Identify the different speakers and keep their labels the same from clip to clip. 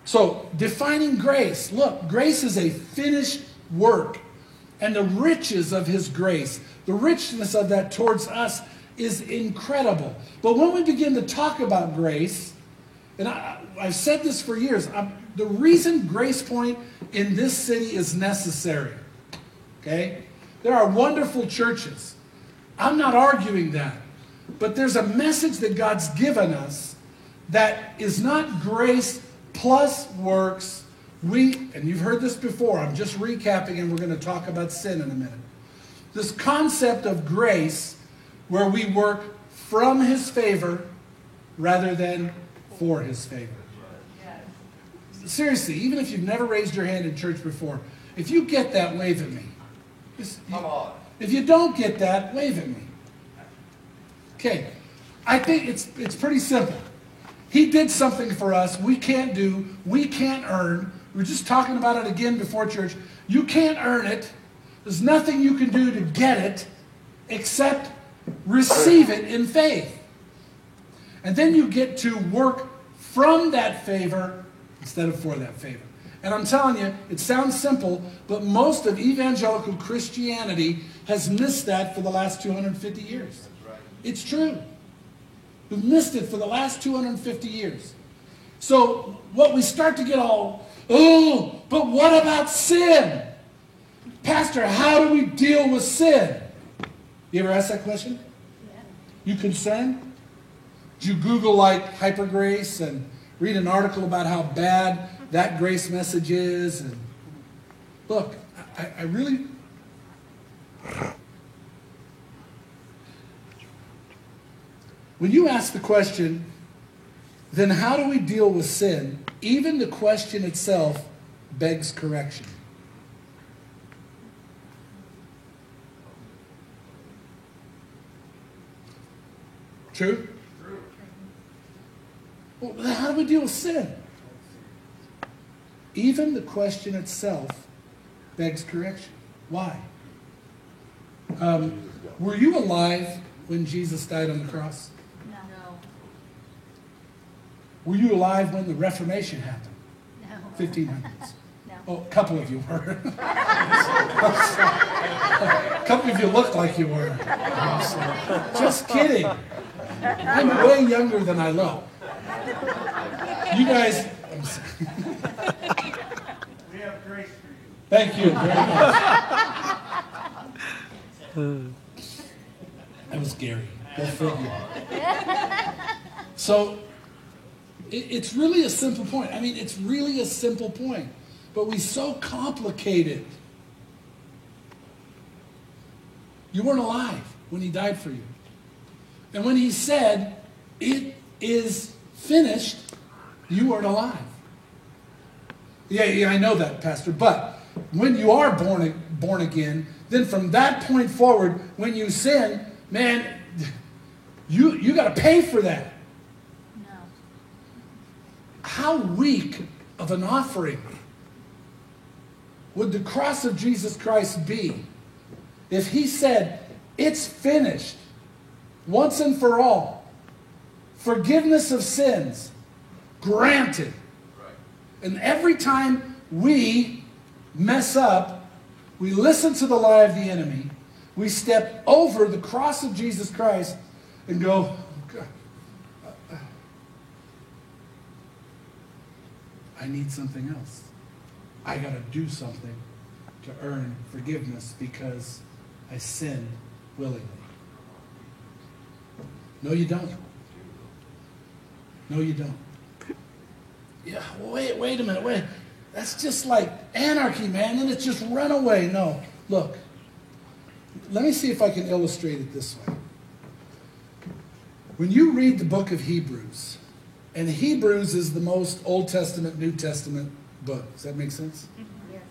Speaker 1: So, defining grace. Look, grace is a finished work. And the riches of his grace, the richness of that towards us is incredible. But when we begin to talk about grace, and I've said this for years, the reason Grace Point in this city is necessary, okay? There are wonderful churches. I'm not arguing that. But there's a message that God's given us that is not grace plus works. And you've heard this before, I'm just recapping, and we're going to talk about sin in a minute. This concept of grace where we work from his favor rather than for his favor. Seriously, even if you've never raised your hand in church before, if you get that, wave at me. If you don't get that, wave at me. Okay, I think it's pretty simple. He did something for us we can't do, we can't earn. We were just talking about it again before church. You can't earn it. There's nothing you can do to get it except receive it in faith. And then you get to work from that favor instead of for that favor. And I'm telling you, it sounds simple, but most of evangelical Christianity has missed that for the last 250 years. It's true. We've missed it for the last 250 years. So what we start to get all, but what about sin? Pastor, how do we deal with sin? You ever ask that question? Yeah. You concerned? Did you Google like hyper grace and read an article about how bad that grace message is? And look, I really... When you ask the question, then how do we deal with sin? Even the question itself begs correction. True? Well, then how do we deal with sin? Even the question itself begs correction. Why? Were you alive when Jesus died on the cross?
Speaker 2: No.
Speaker 1: Were you alive when the Reformation happened?
Speaker 2: No.
Speaker 1: 1500s?
Speaker 2: No.
Speaker 1: Oh, a couple of you were. A couple of you looked like you were. Just kidding. I'm way younger than I look. You guys...
Speaker 3: We have grace for you.
Speaker 1: Thank you very much. That was scary. Go figure. So, it's really a simple point. I mean, it's really a simple point. But we so complicate it. You weren't alive when he died for you. And when he said, it is finished, you weren't alive. Yeah, I know that, Pastor. But when you are born again, then from that point forward, when you sin, man, you got to pay for that.
Speaker 2: No.
Speaker 1: How weak of an offering would the cross of Jesus Christ be if he said, it's finished, once and for all, forgiveness of sins, granted.
Speaker 3: Right.
Speaker 1: And every time we mess up, we listen to the lie of the enemy, we step over the cross of Jesus Christ and go, God, I need something else. I got to do something to earn forgiveness because I sinned willingly. No, you don't. No, you don't. Yeah, wait a minute, wait. That's just like anarchy, man. Then it's just run away. No, look. Let me see if I can illustrate it this way. When you read the book of Hebrews, and Hebrews is the most Old Testament, New Testament book. Does that make sense?
Speaker 2: Yes.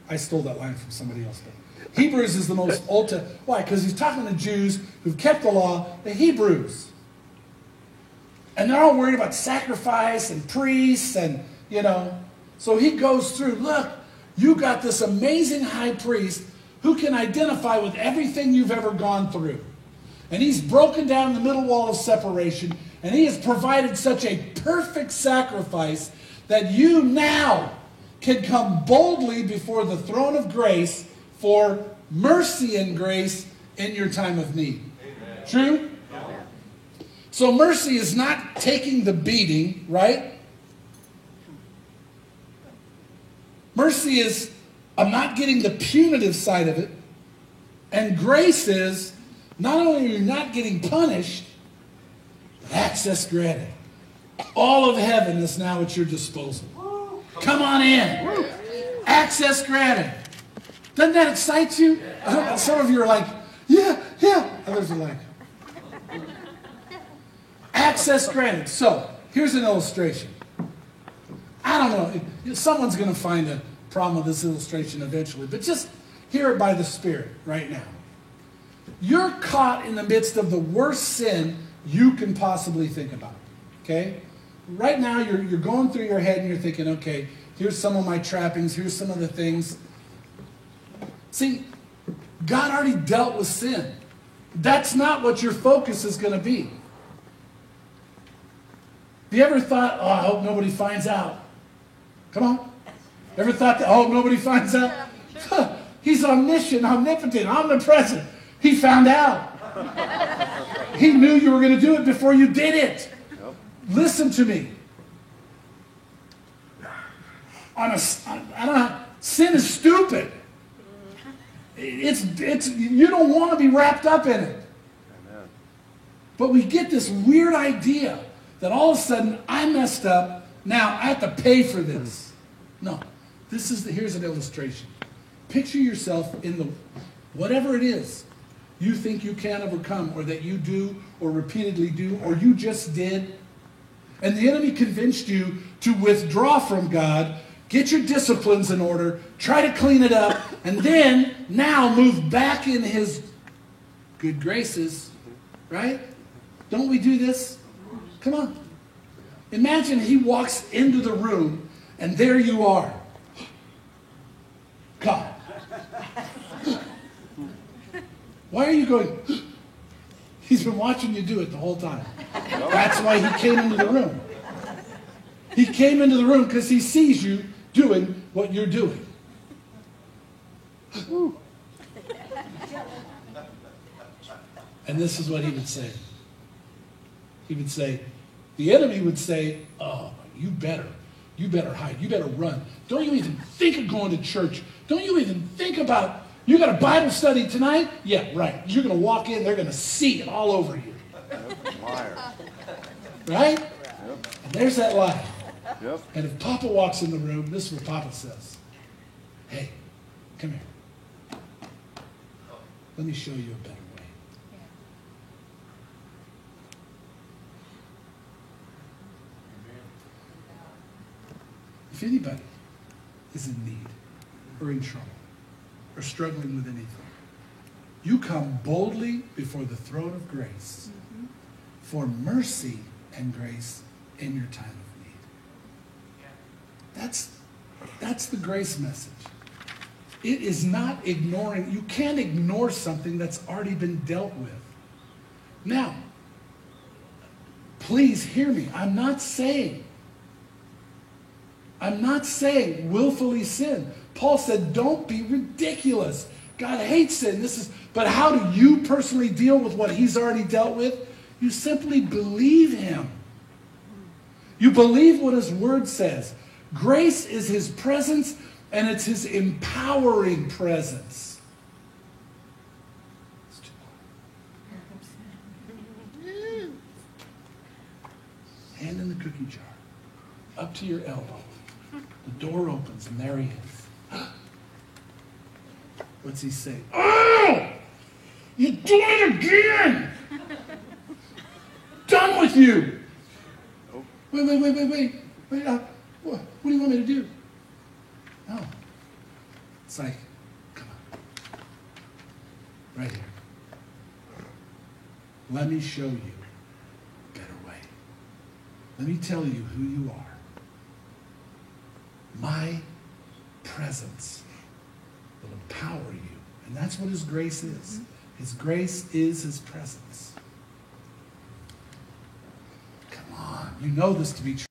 Speaker 1: I stole that line from somebody else. But Hebrews is the most Old Testament. Why? Because he's talking to Jews who've kept the law, the Hebrews. And they're all worried about sacrifice and priests and, So he goes through, look, you got this amazing high priest who can identify with everything you've ever gone through. And he's broken down the middle wall of separation. And he has provided such a perfect sacrifice that you now can come boldly before the throne of grace for mercy and grace in your time of need. Amen. True? Amen. So mercy is not taking the beating, right? Mercy is, I'm not getting the punitive side of it. And grace is, not only are you not getting punished, but access granted. All of heaven is now at your disposal. Come on in. Access granted. Doesn't that excite you? Some of you are like, yeah, yeah. Others are like, access granted. So, here's an illustration. I don't know. Someone's going to find a problem with this illustration eventually, but just hear it by the Spirit right now. You're caught in the midst of the worst sin you can possibly think about. Okay? Right now, you're going through your head and you're thinking, okay, here's some of my trappings, here's some of the things. See, God already dealt with sin. That's not what your focus is going to be. Have you ever thought, oh, I hope nobody finds out? Come on. Ever thought that, oh, nobody finds out? He's omniscient, omnipotent, omnipresent. He found out. He knew you were going to do it before you did it. Yep. Listen to me. Sin is stupid. It's you don't want to be wrapped up in it. Amen. But we get this weird idea that all of a sudden I messed up. Now I have to pay for this. No, here's an illustration. Picture yourself in the whatever it is you think you can overcome, or that you do, or repeatedly do, or you just did, and the enemy convinced you to withdraw from God. Get your disciplines in order, try to clean it up, and then now move back in his good graces, right? Don't we do this? Come on. Imagine he walks into the room, and there you are. God. Why are you going? He's been watching you do it the whole time. That's why he came into the room. He came into the room because he sees you doing what you're doing. And this is what he would say. He would say, the enemy would say, oh, you better hide. You better run. Don't you even think of going to church. Don't you even think about, you got a Bible study tonight? Yeah, right. You're going to walk in, they're going to see it all over you. Liar. Right? Yep. And there's that lie. Yep. And if Papa walks in the room, this is what Papa says. Hey, come here. Let me show you a better way. If anybody is in need or in trouble or struggling with anything, you come boldly before the throne of grace for mercy and grace in your time of need. That's the grace message. It is not ignoring. You can't ignore something that's already been dealt with. Now, please hear me. I'm not saying willfully sin. Paul said, don't be ridiculous. God hates sin. But how do you personally deal with what he's already dealt with? You simply believe him. You believe what his word says. Grace is his presence, and it's his empowering presence. Hand in the cookie jar, up to your elbow. The door opens, and there he is. What's he say? Oh! You do it again! Done with you! Wait. What do you want me to do? No. It's like, come on. Right here. Let me show you a better way. Let me tell you who you are. My presence will empower you. And that's what his grace is. His grace is his presence. You know this to be true.